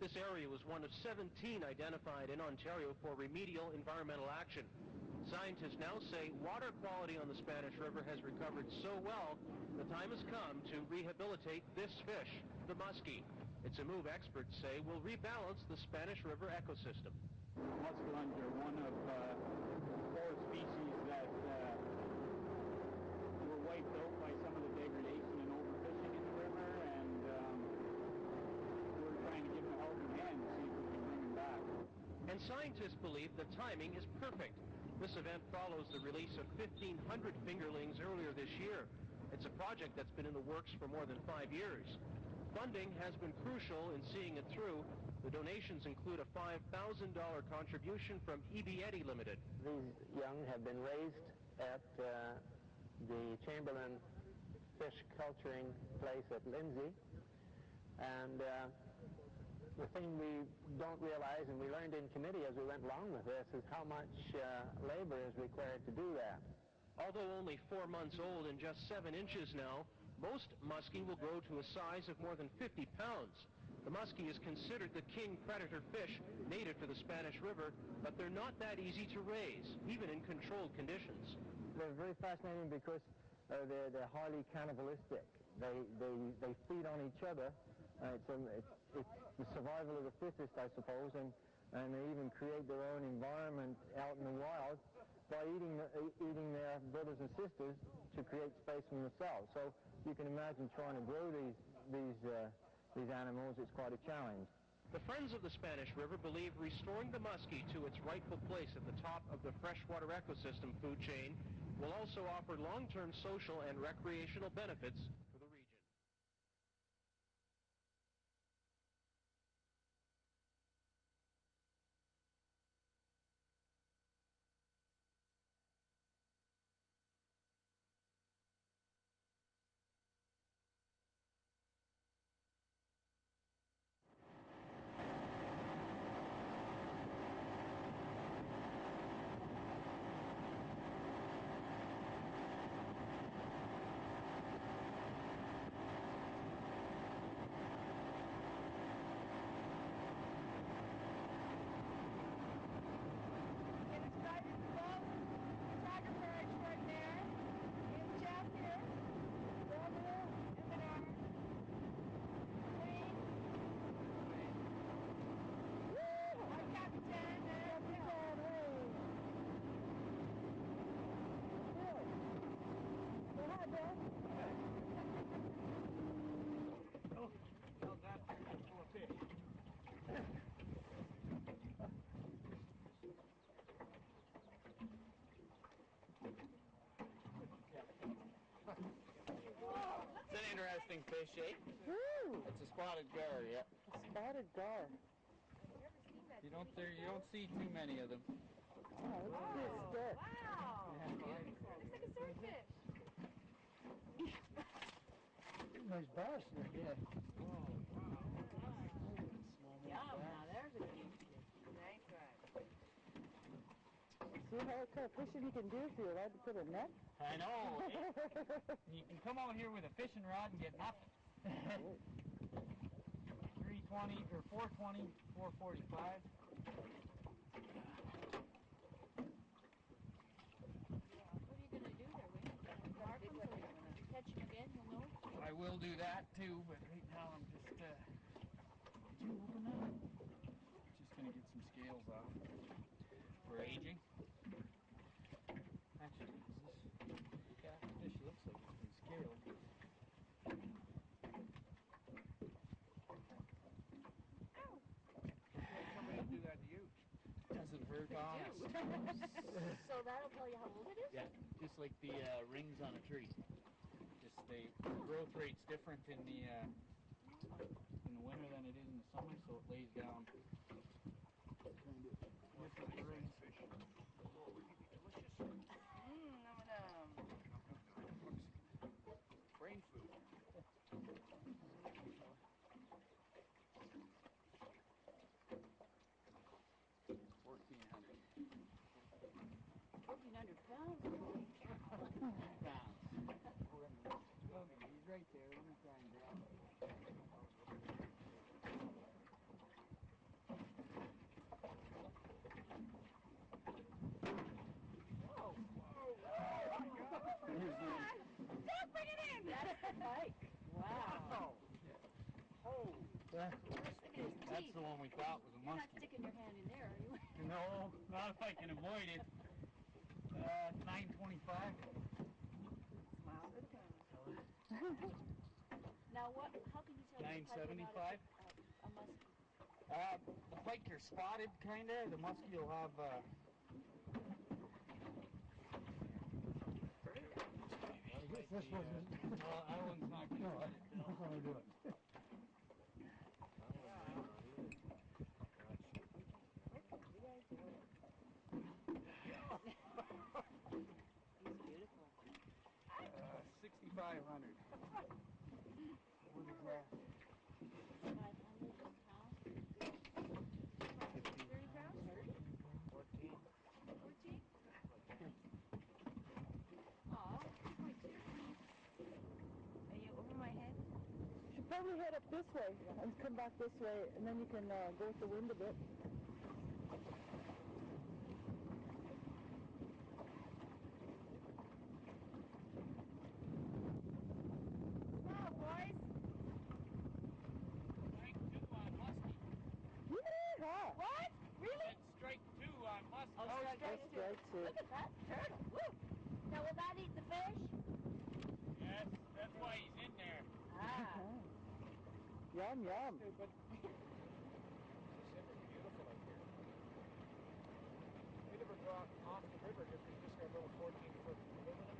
This area was one of 17 identified in Ontario for remedial environmental action. Scientists now say water quality on the Spanish River has recovered so well, the time has come to rehabilitate this fish, the muskie. It's a move experts say will rebalance the Spanish River ecosystem. Muskellunge are one of 4 species that were wiped out by some of the degradation and overfishing in the river, and we're trying to give them a helping hand to see if we can bring them back. And scientists believe the timing is perfect. This event follows the release of 1,500 fingerlings earlier this year. It's a project that's been in the works for more than 5 years. Funding has been crucial in seeing it through. The donations include a $5,000 contribution from E.B. Eddy Limited. These young have been raised at the Chamberlain fish culturing place at Lindsay, and the thing we don't realize, and we learned in committee as we went along with this, is how much labor is required to do that. Although only 4 months old and just 7 inches now, most muskie will grow to a size of more than 50 pounds. The muskie is considered the king predator fish native to the Spanish River, but they're not that easy to raise, even in controlled conditions. They're very fascinating because they're highly cannibalistic. They feed on each other. It's the survival of the fittest, I suppose, and they even create their own environment out in the wild by eating their brothers and sisters to create space for themselves. So you can imagine trying to grow these animals. It's quite a challenge. The Friends of the Spanish River believe restoring the muskie to its rightful place at the top of the freshwater ecosystem food chain will also offer long-term social and recreational benefits for the region. It's an interesting fish, eh? Woo! It's a spotted gar, yeah. A spotted gar. You don't see too many of them. Oh, look at this stick. Wow! Looks like a swordfish. Nice bass there. Yeah. Yum, now there's a cute fish. Nice one. See what kind of fishing you can do if you're allowed to put a net? I know. You can come out here with a fishing rod and get nothing. 320 or 420, 445. What are you going to do there, Wayne? Mark him so when you catch him again, he'll know? I will do that too, but right now I'm just did you open that? Just gonna get some scales off for aging. Actually, this fish looks like it's been scaled. Ow! Somebody do that to you. Doesn't hurt honest. So that'll tell you how old it is? Yeah, just like the rings on a tree. Just the growth rate's different in the winter than it is in the summer, so it lays down kind of different rings. Num num. Brain food. 1,400. 1,400 pounds? Pounds. He's right there. Let me try and grab him. Hike. Wow. Oh, Look at his that's teeth. the one we thought was a You're not muskie. sticking your hand in there, are you? No, not if I can avoid it. 925. Wow. Now what? How can you tell the type or not a muskie? The pike are spotted, kinda. The muskie will have. I guess this wasn't. No, that one's not good. No, I'm not going to do it. He's beautiful. 6,500. What is that? 500 pounds. 30 pounds? 14. 14? Aw, quite cute. Are you over my head? You should probably head up this way and come back this way, and then you can go with the wind a bit. Come on, boys. Strike 2 on muskie. Yeehaw! What? Really? Strike 2 on muskie. Oh, strike That's two. right, too. Look at that turtle. Woo. Now, will that eat the fish? Yes, that's why he's in there. Ah. Yum, yum. Beautiful out here. We never go out off the river because we just got a little 14-foot aluminum.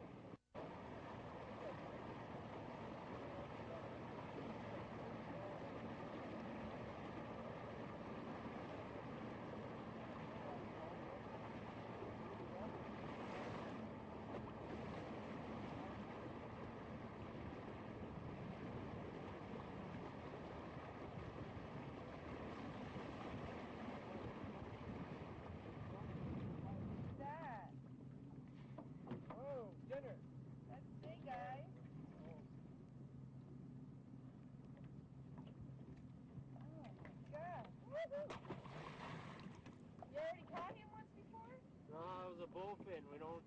That. Oh, dinner. That's big, guys. Oh, my God. Woohoo! You already caught him once before? No, it was a bullfin. We don't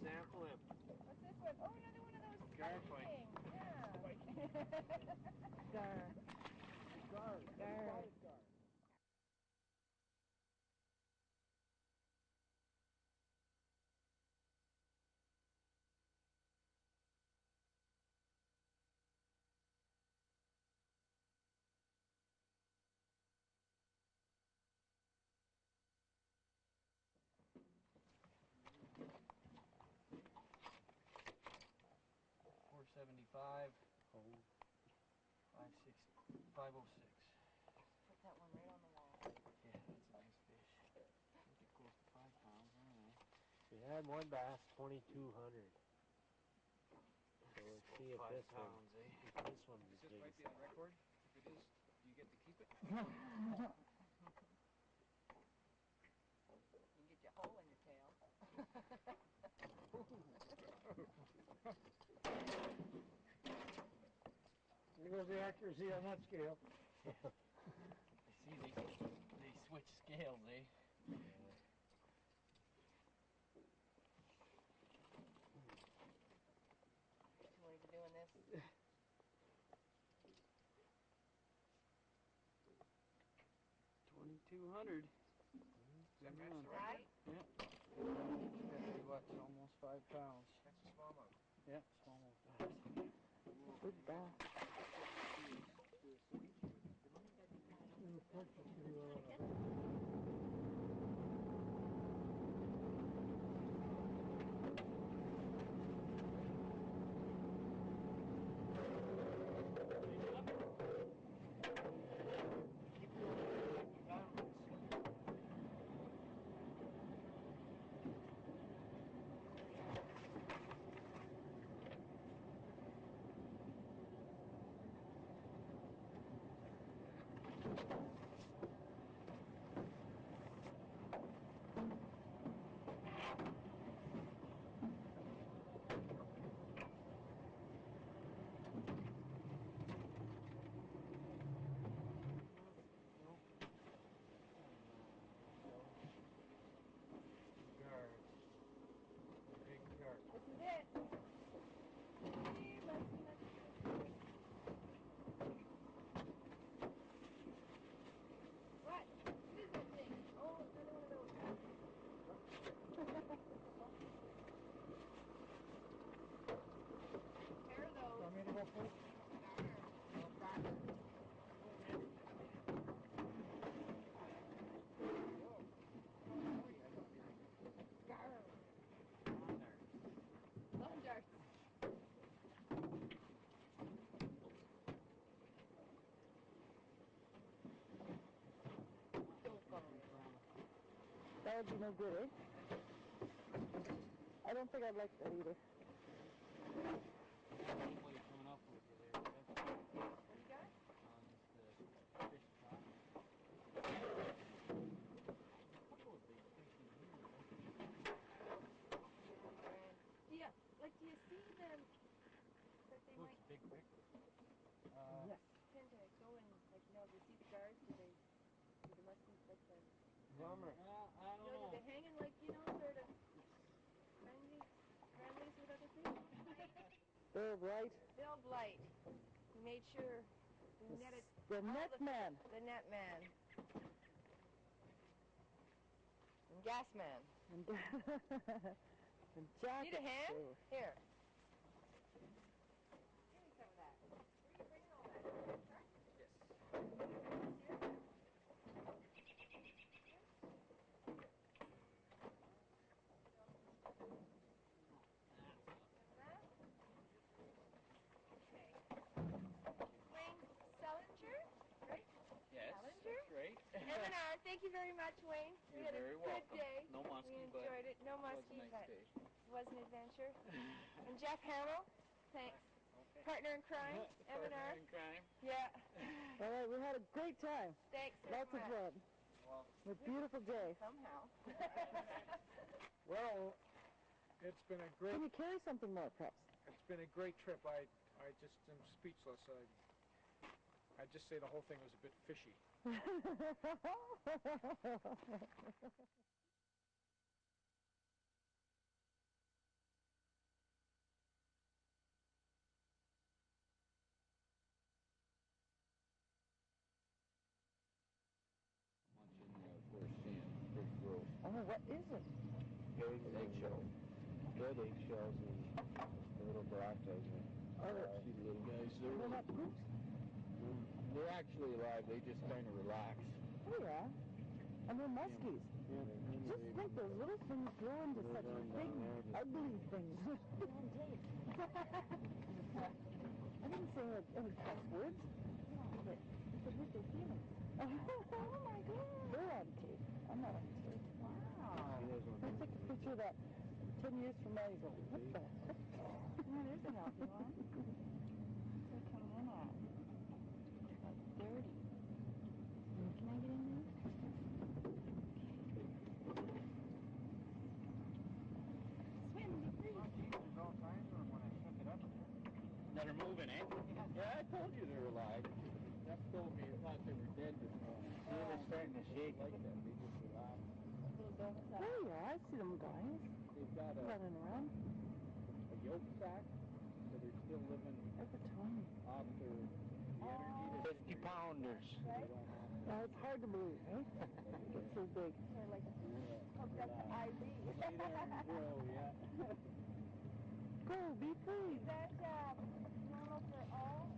sample him. What's this one? Oh, another one of those Garfight. things. Yeah. Gar. Gar. Gar. Gar. $475. Oh. 506. Put that one right on the wall. Yeah, that's a nice fish. I think it goes to 5 pounds. I don't know. We had one bass, 2,200. So let's see if 5 this pounds, one, eh? if this one is This big. might be on record. If it is, do you get to keep it? You can get your hole in your tail. There goes the accuracy on that scale. I see they switch scales, eh? Too late for doing this. $2,200. Does that match the Right? Yeah. That's what, almost 5 pounds. That's a smallmouth. Yeah, smallmouth bass. Big bass. that'd be no good, eh? I don't think I'd like that either. Hopefully coming up with you there. What do you got? Just the fish shot. Couple of big fish in here. Do you see them that they Oh, might it's a big picture. Yes. tend to go in, like, do you see the guards? Do the muskies like to, I don't know. do they hang in, like, sort of friendlies with other people? Bill Bright. Bill Blight. He made sure he netted The all net man. The net man. And gas man. And, and Jack. Need a hand? Too. Here. Give me some of that. Where are you bringing all that? Yes. Okay. Wayne Sellinger, right? Yes, Sellinger? that's right. Evan, thank you very much, Wayne. You're We had very a good welcome. day. No muskie, we but enjoyed it. No it was muskie, a nice but day. it was an adventure. And Jeff Hamill, thanks. Okay. Partner in crime, Evan. Partner in crime. Yeah. All right, we had a great time. Thanks very Lots of much. fun. Well, A beautiful day. Somehow. Well, it's been a great. Can you carry something more, perhaps? It's been a great trip. I just am speechless. I just say the whole thing was a bit fishy. much in the first stand. Big growth. Oh, what is it? Eggshells. Dead eggshells and little black eggs. See the little guys there? They're not poops? They're actually alive. They just kind of relax. Oh, yeah. And they're muskies. Just think those little things grow into such big, ugly things. I didn't say any cuss words. But it could hurt their feelings. Oh, my God. They're on tape. I'm not on tape. Wow. I took a picture of that 10 years from now. He's going, what the heck? Yeah, there's a healthy one. They're coming in at. Like dirty. Can I get in there? Swim, be free. There's all kinds of them when I took it up there. That are moving, eh? Yeah, I told you they're alive. Jeff told me he thought they were dead this morning. Yeah, they're starting to shake. Like that. They just relax. Oh, yeah, I see them guys They've got running around. a yolk sac, so they're still living Every time. off the energy. 50-pounders. They don't have Now, it's hard to believe, eh? It's so big. They're like hooked up to IV. lay there and grow, yeah. Go, be free. Is that normal for all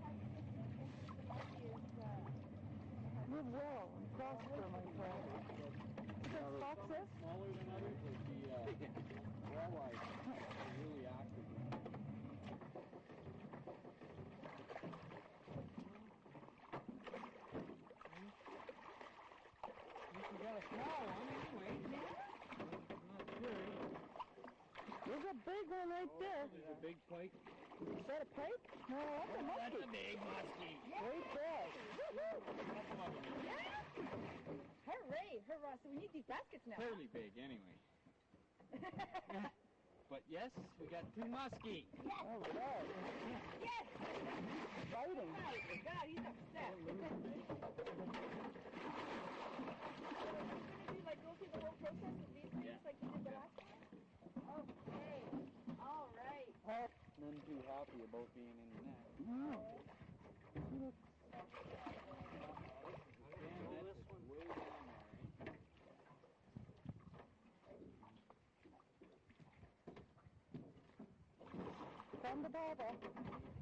types of fish? The muskie is Live well and prosper, my friend. Because Fox says, Smaller than others, like the walleye, are really active. You got a small one anyway. there's a big one right there. There's a big pike. Is that a pike? No, that's a That's muskie. a big muskie. Great fish. hooray, hurrah! So we need these baskets now. Fairly big anyway. But yes, we got 2 muskie. All right. Yes! Fighting. Oh, God, he's upset. We're going to do, like, go through the whole process with these things like you did the last time? Okay. All right. None too happy about being in the net. No. Again, this one way down there, eh? From the barbel.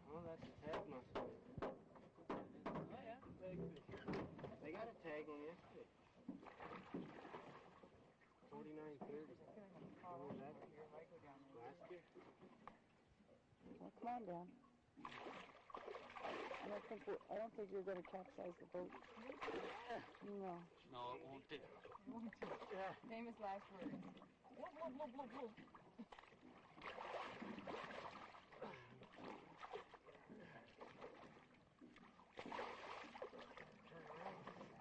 Oh, that's a tag muscle. Oh, yeah, tag fish. They got a tag on yesterday. 49.30. What was that? Last year? Well, come on down. I don't think you're going to capsize the boat. No. No, it won't do. Famous last words.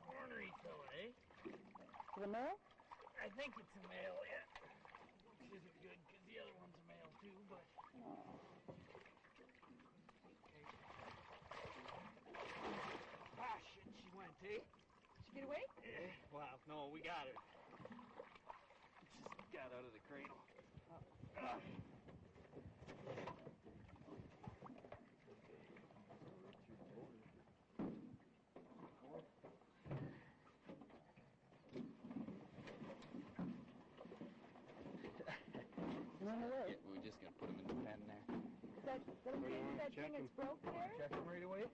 Ornery fella, eh? To the male? I think it's a male, yeah. Which isn't good because the other one's a male too, but... Ah, shit, she went, eh? Did she get away? Wow, no, we got her. Just got out of the cradle. Run away. Yeah, we're just gonna put him in the pen there. That thing that's broke there? Check him right away.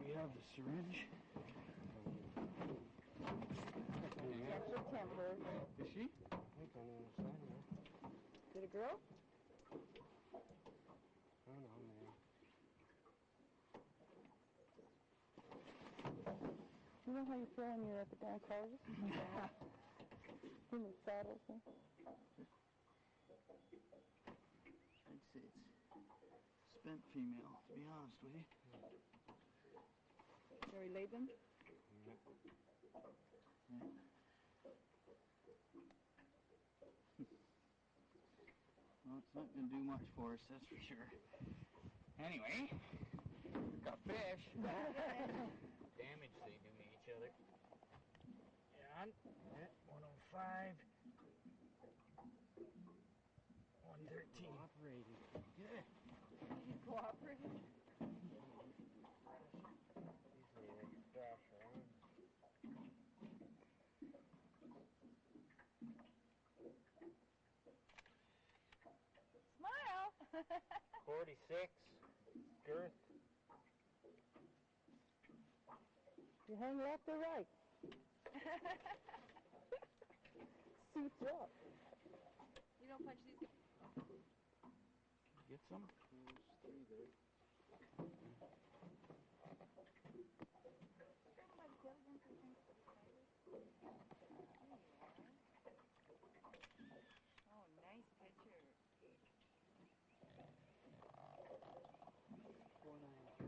We have the syringe. That's your temper. Is she? I think on the other side of it. Is it a girl? I don't know, man. You know how you feel when you're at the gynecologist? In the saddle thing? I'd say it's spent female, to be honest with you. Shall we lay them? Yeah. Well, it's not going to do much for us, that's for sure. Anyway, got fish. Damage they do to each other. Yeah, 105. 113. Operating. Good. You cooperating? Usually they crash around. Smile! 46 girth. You hang left or right? Suits up. You don't punch these guys. Get some? There's 3 there. Grab them by the tail again so we can get sideways. There you are. Oh, nice picture. 4931.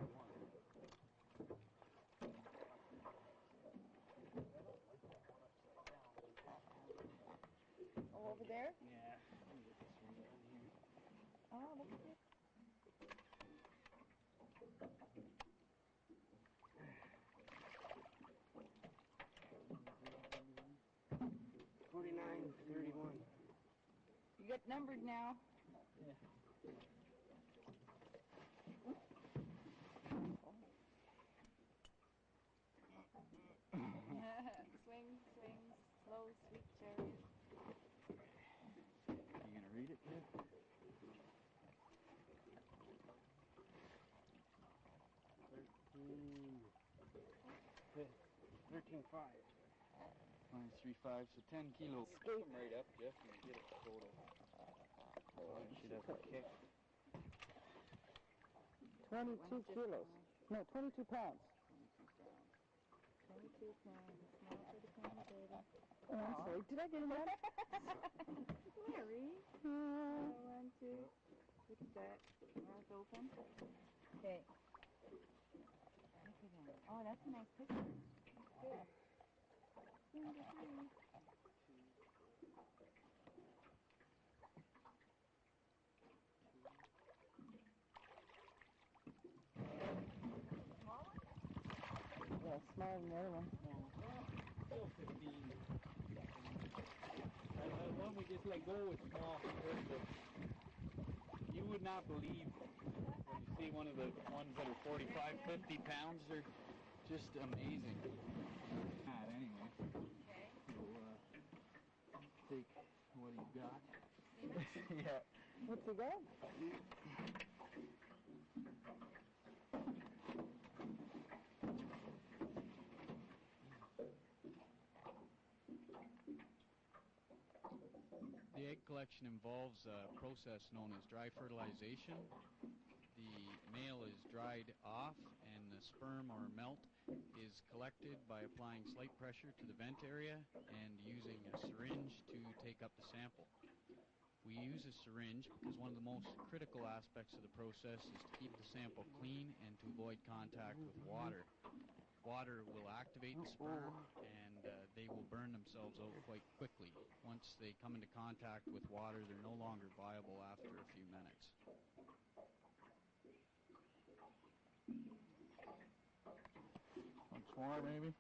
Oh, over there? Yeah. Let me get this one done here. Oh, look at this. $49.31. You got numbered now. Yeah. Swing, swing, slow, sweet chariot. You gonna read it, Jeff? 13.5. Minus 3.5, so 10 kilos. Pick them right up, Jeff, and get it total. Oh, you should have a kick. 22 kilos. No, 22 pounds. 22 pounds. Smile for the commentator. Oh, I'm sorry. Did I get enough? Larry. 1, 2. Look at that. Mouth open. Okay. Look at him. Oh, that's a nice picture. Good. Number 3. Small one? Yeah, smaller than the other one. Still 15. The one we just let go is small compared to... You would not believe when you see one of the ones that are 45, 50 pounds. They're just amazing. Anyway, Okay. we'll take what he's got. Yeah. What's he got? The egg collection involves a process known as dry fertilization, the male is dried off and the sperm or melt is collected by applying slight pressure to the vent area and using a syringe to take up the sample. We use a syringe because one of the most critical aspects of the process is to keep the sample clean and to avoid contact with water. Water will activate the sperm and they will burn themselves out quite quickly. Once they come into contact with water, they're no longer viable after a few minutes. Once more, maybe?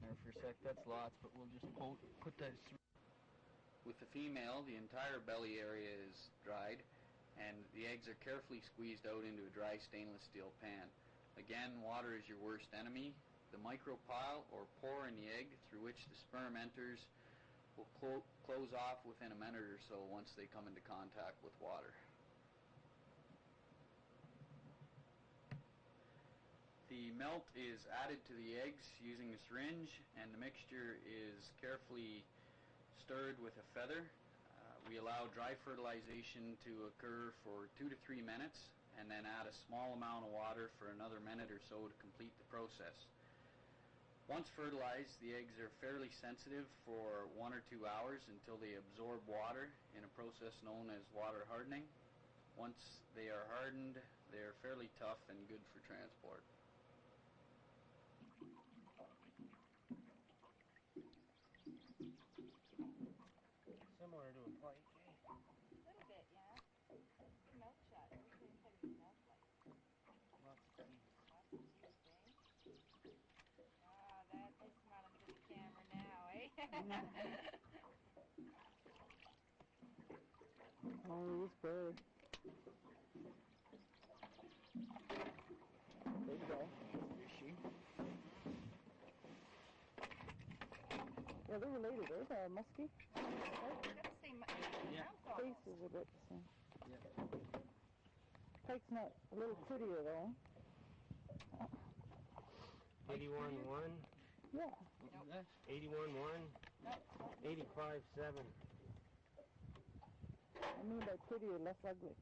There for a sec, that's lots, but we'll just put that. With the female, the entire belly area is dried and the eggs are carefully squeezed out into a dry stainless steel pan. Again, water is your worst enemy. The micropile or pore in the egg through which the sperm enters will close off within a minute or so once they come into contact with water. The melt is added to the eggs using a syringe and the mixture is carefully stirred with a feather. We allow dry fertilization to occur for 2 to 3 minutes and then add a small amount of water for another minute or so to complete the process. Once fertilized, the eggs are fairly sensitive for 1 or 2 hours until they absorb water in a process known as water hardening. Once they are hardened, they are fairly tough and good for transport. Similar to a pike, eh? A little bit, yeah. Your mouth shut. What was the inside of your mouth like? Lots of teeth. Lots of teeth, eh? Ah, that's smiling to the camera now, eh? Oh, he's big. There you go. Fishy. Yeah, they're related. There's a muskie. Got the same mouth almost. Face is a bit the same. Yeah. Pike's not a little prettier though. 81-1, Yeah. Look at that. 81-1, 85-7. I mean by prettier, less ugly.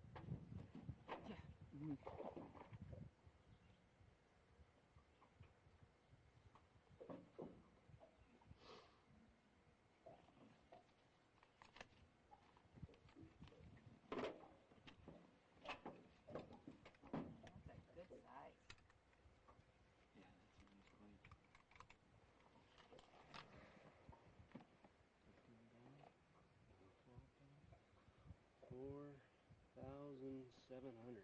That's a good size. Yeah, that's a nice bite. 4,700.